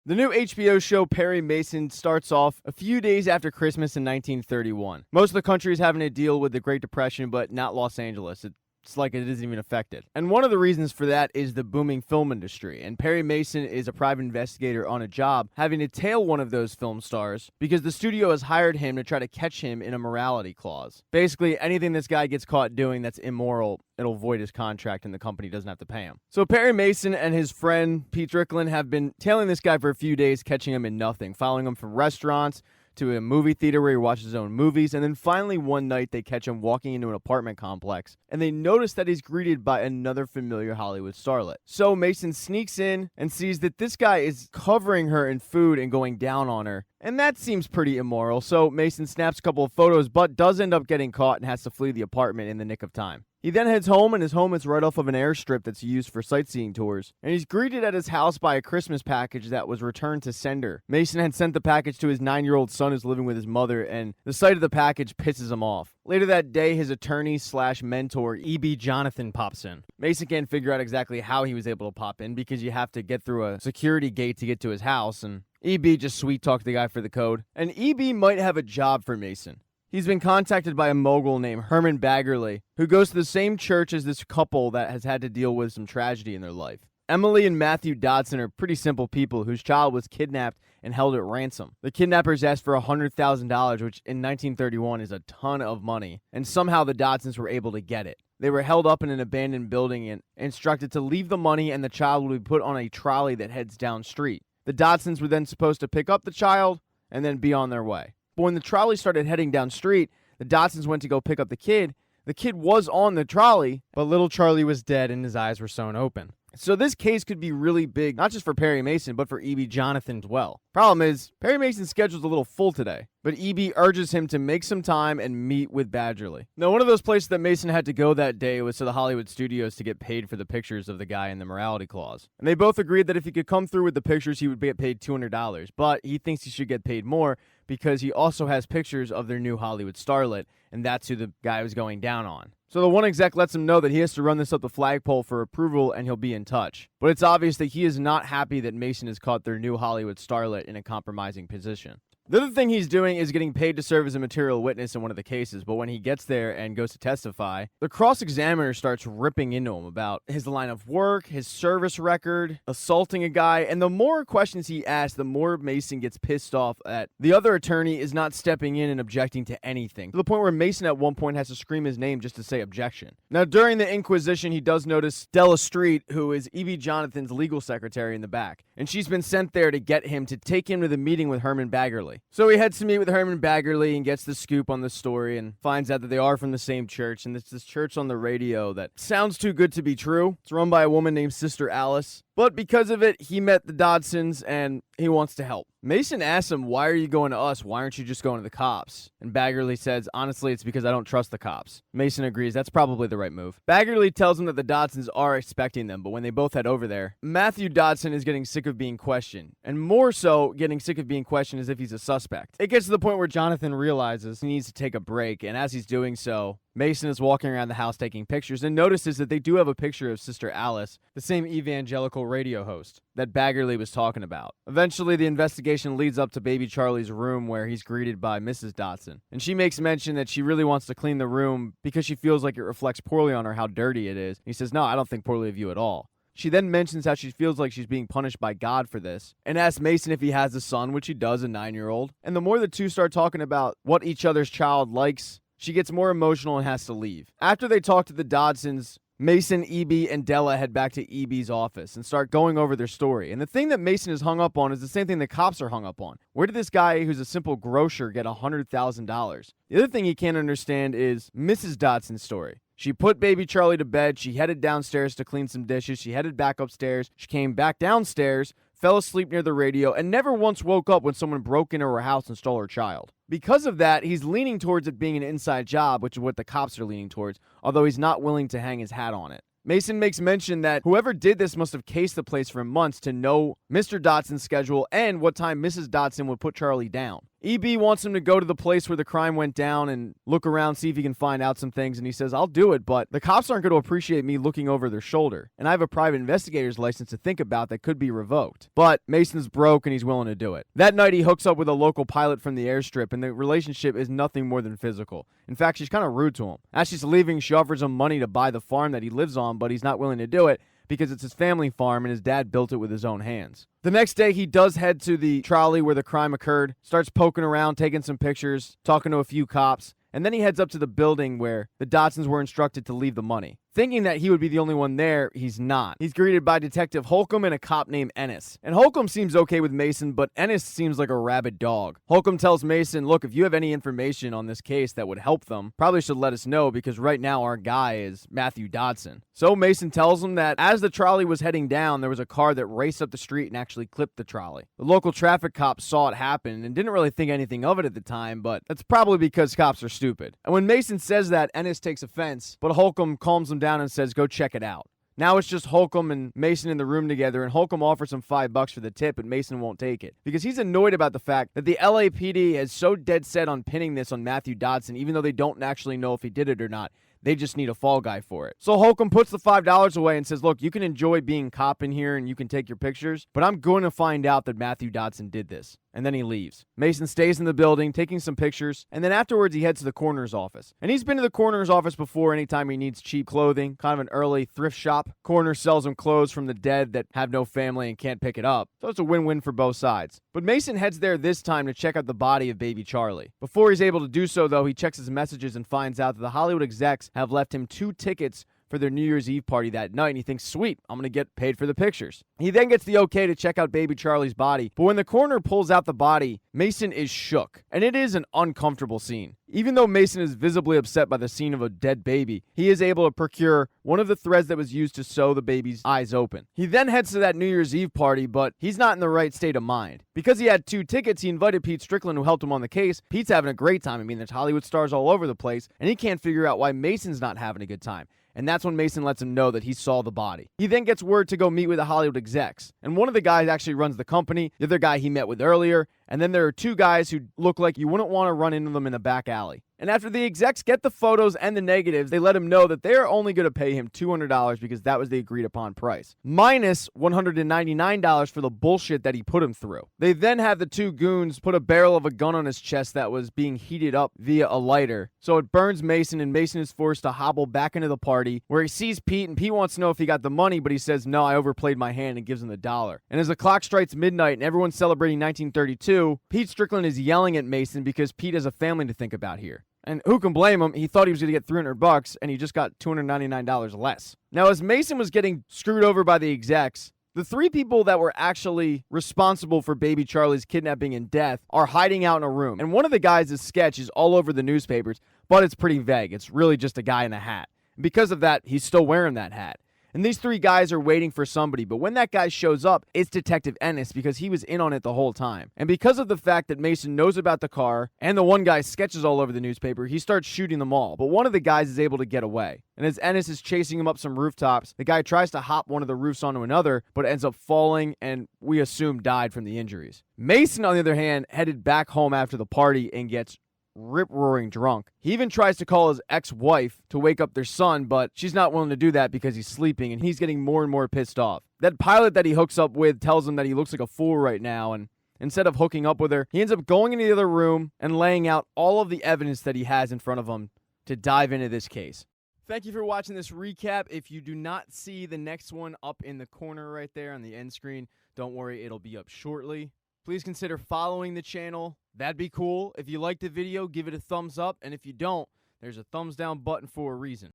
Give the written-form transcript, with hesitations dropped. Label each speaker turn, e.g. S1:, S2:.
S1: The new HBO show Perry Mason starts off a few days after Christmas in 1931. Most of the country is having to deal with the Great Depression, but not Los Angeles. It's like it isn't even affected. And one of the reasons for that is the booming film industry. And Perry Mason is a private investigator on a job having to tail one of those film stars because the studio has hired him to try to catch him in a morality clause. Basically, anything this guy gets caught doing that's immoral, it'll void his contract and the company doesn't have to pay him. So Perry Mason and his friend Pete Strickland have been tailing this guy for a few days, catching him in nothing, following him from restaurants to a movie theater where he watches his own movies, and then finally one night they catch him walking into an apartment complex, and they notice that he's greeted by another familiar Hollywood starlet. So Mason sneaks in and sees that this guy is covering her in food and going down on her, and that seems pretty immoral, so Mason snaps a couple of photos, but does end up getting caught and has to flee the apartment in the nick of time. He then heads home, and his home is right off of an airstrip that's used for sightseeing tours. And he's greeted at his house by a Christmas package that was returned to sender. Mason had sent the package to his 9-year-old son who's living with his mother, and the sight of the package pisses him off. Later that day, his attorney/mentor, E.B. Jonathan, pops in. Mason can't figure out exactly how he was able to pop in because you have to get through a security gate to get to his house, and E.B. just sweet-talked the guy for the code. And E.B. might have a job for Mason. He's been contacted by a mogul named Herman Baggerly, who goes to the same church as this couple that has had to deal with some tragedy in their life. Emily and Matthew Dodson are pretty simple people whose child was kidnapped and held at ransom. The kidnappers asked for $100,000, which in 1931 is a ton of money, and somehow the Dodsons were able to get it. They were held up in an abandoned building and instructed to leave the money, and the child would be put on a trolley that heads down street. The Dodsons were then supposed to pick up the child and then be on their way. But when the trolley started heading down street, the Dodsons went to go pick up the kid. The kid was on the trolley, but little Charlie was dead and his eyes were sewn open. So this case could be really big, not just for Perry Mason, but for E.B. Jonathan as well. Problem is, Perry Mason's schedule's a little full today, but E.B. urges him to make some time and meet with Badgerly. Now, one of those places that Mason had to go that day was to the Hollywood studios to get paid for the pictures of the guy in the morality clause. And they both agreed that if he could come through with the pictures, he would get paid $200, but he thinks he should get paid more because he also has pictures of their new Hollywood starlet, and that's who the guy was going down on. So the one exec lets him know that he has to run this up the flagpole for approval and he'll be in touch. But it's obvious that he is not happy that Mason has caught their new Hollywood starlet in a compromising position. The other thing he's doing is getting paid to serve as a material witness in one of the cases, but when he gets there and goes to testify, the cross-examiner starts ripping into him about his line of work, his service record, assaulting a guy, and the more questions he asks, the more Mason gets pissed off at the other attorney is not stepping in and objecting to anything, to the point where Mason at one point has to scream his name just to say objection. Now, during the inquisition, he does notice Della Street, who is E.B. Jonathan's legal secretary in the back, and she's been sent there to get him to take him to the meeting with Herman Baggerly. So he heads to meet with Herman Baggerly and gets the scoop on the story and finds out that they are from the same church, and it's this church on the radio that sounds too good to be true. It's run by a woman named Sister Alice. But because of it, he met the Dodsons and he wants to help. Mason asks him, "Why are you going to us? Why aren't you just going to the cops?" And Baggerly says, "Honestly, it's because I don't trust the cops." Mason agrees that's probably the right move. Baggerly tells him that the Dodsons are expecting them, but when they both head over there, Matthew Dodson is getting sick of being questioned, and more so getting sick of being questioned as if he's a suspect. It gets to the point where Jonathan realizes he needs to take a break, and as he's doing so, Mason is walking around the house taking pictures and notices that they do have a picture of Sister Alice, the same evangelical radio host that Baggerly was talking about. Eventually, the investigation leads up to baby Charlie's room where he's greeted by Mrs. Dodson. And she makes mention that she really wants to clean the room because she feels like it reflects poorly on her how dirty it is. He says, "No, I don't think poorly of you at all." She then mentions how she feels like she's being punished by God for this, and asks Mason if he has a son, which he does, a 9-year-old. And the more the two start talking about what each other's child likes, she gets more emotional and has to leave. After they talk to the Dodsons, Mason, E.B., and Della head back to E.B.'s office and start going over their story. And the thing that Mason is hung up on is the same thing the cops are hung up on. Where did this guy who's a simple grocer get $100,000? The other thing he can't understand is Mrs. Dodson's story. She put baby Charlie to bed, she headed downstairs to clean some dishes, she headed back upstairs, she came back downstairs, fell asleep near the radio, and never once woke up when someone broke into her house and stole her child. Because of that, he's leaning towards it being an inside job, which is what the cops are leaning towards, although he's not willing to hang his hat on it. Mason makes mention that whoever did this must have cased the place for months to know Mr. Dodson's schedule and what time Mrs. Dodson would put Charlie down. EB wants him to go to the place where the crime went down and look around, see if he can find out some things, and he says, I'll do it, but the cops aren't going to appreciate me looking over their shoulder, and I have a private investigator's license to think about that could be revoked. But Mason's broke and he's willing to do it. That night, he hooks up with a local pilot from the airstrip, and the relationship is nothing more than physical. In fact, she's kind of rude to him. As she's leaving, she offers him money to buy the farm that he lives on, but he's not willing to do it because it's his family farm and his dad built it with his own hands. The next day, he does head to the trolley where the crime occurred, starts poking around, taking some pictures, talking to a few cops, and then he heads up to the building where the Dodsons were instructed to leave the money. Thinking that he would be the only one there, he's not. He's greeted by Detective Holcomb and a cop named Ennis. And Holcomb seems okay with Mason, but Ennis seems like a rabid dog. Holcomb tells Mason, look, if you have any information on this case that would help them, probably should let us know because right now our guy is Matthew Dodson. So Mason tells him that as the trolley was heading down, there was a car that raced up the street and actually clipped the trolley. The local traffic cops saw it happen and didn't really think anything of it at the time, but that's probably because cops are stupid. And when Mason says that, Ennis takes offense, but Holcomb calms him down and says, go check it out. Now it's just Holcomb and Mason in the room together, and Holcomb offers him $5 for the tip, but Mason won't take it because he's annoyed about the fact that the LAPD is so dead set on pinning this on Matthew Dodson, even though they don't actually know if he did it or not. They just need a fall guy for it. So Holcomb puts the $5 away and says, look, you can enjoy being cop in here and you can take your pictures, but I'm going to find out that Matthew Dodson did this. And then he leaves. Mason stays in the building, taking some pictures, and then afterwards he heads to the coroner's office. And he's been to the coroner's office before anytime he needs cheap clothing, kind of an early thrift shop. Coroner sells him clothes from the dead that have no family and can't pick it up. So it's a win-win for both sides. But Mason heads there this time to check out the body of baby Charlie. Before he's able to do so, though, he checks his messages and finds out that the Hollywood execs have left him 2 tickets for their New Year's Eve party that night, and he thinks, sweet, I'm going to get paid for the pictures. He then gets the okay to check out baby Charlie's body, but when the coroner pulls out the body, Mason is shook, and it is an uncomfortable scene. Even though Mason is visibly upset by the scene of a dead baby, he is able to procure one of the threads that was used to sew the baby's eyes open. He then heads to that New Year's Eve party, but he's not in the right state of mind. Because he had 2 tickets, he invited Pete Strickland, who helped him on the case. Pete's having a great time. I mean, there's Hollywood stars all over the place, and he can't figure out why Mason's not having a good time. And that's when Mason lets him know that he saw the body. He then gets word to go meet with the Hollywood execs. And one of the guys actually runs the company, the other guy he met with earlier, and then there are 2 guys who look like you wouldn't want to run into them in a back alley. And after the execs get the photos and the negatives, they let him know that they're only going to pay him $200 because that was the agreed upon price, minus $199 for the bullshit that he put him through. They then have the 2 goons put a barrel of a gun on his chest that was being heated up via a lighter. So it burns Mason, and Mason is forced to hobble back into the party where he sees Pete, and Pete wants to know if he got the money, but he says, no, I overplayed my hand, and gives him the $1. And as the clock strikes midnight and everyone's celebrating 1932, Pete Strickland is yelling at Mason because Pete has a family to think about here. And who can blame him? He thought he was going to get $300 and he just got $299 less. Now, as Mason was getting screwed over by the execs, the 3 people that were actually responsible for baby Charlie's kidnapping and death are hiding out in a room. And one of the guys' sketch is all over the newspapers, but it's pretty vague. It's really just a guy in a hat. And because of that, he's still wearing that hat. And these 3 guys are waiting for somebody, but when that guy shows up, it's Detective Ennis because he was in on it the whole time. And because of the fact that Mason knows about the car and the one guy's sketches all over the newspaper, he starts shooting them all. But one of the guys is able to get away. And as Ennis is chasing him up some rooftops, the guy tries to hop one of the roofs onto another, but ends up falling and we assume died from the injuries. Mason, on the other hand, headed back home after the party and gets rip-roaring drunk. He even tries to call his ex-wife to wake up their son, but she's not willing to do that because he's sleeping, and he's getting more and more pissed off. That pilot that he hooks up with tells him that he looks like a fool right now, and instead of hooking up with her, he ends up going into the other room and laying out all of the evidence that he has in front of him to dive into this case. Thank you for watching this recap. If you do not see the next one up in the corner right there on the end screen, don't worry, it'll be up shortly. Please consider following the channel. That'd be cool. If you liked the video, give it a thumbs up. And if you don't, there's a thumbs down button for a reason.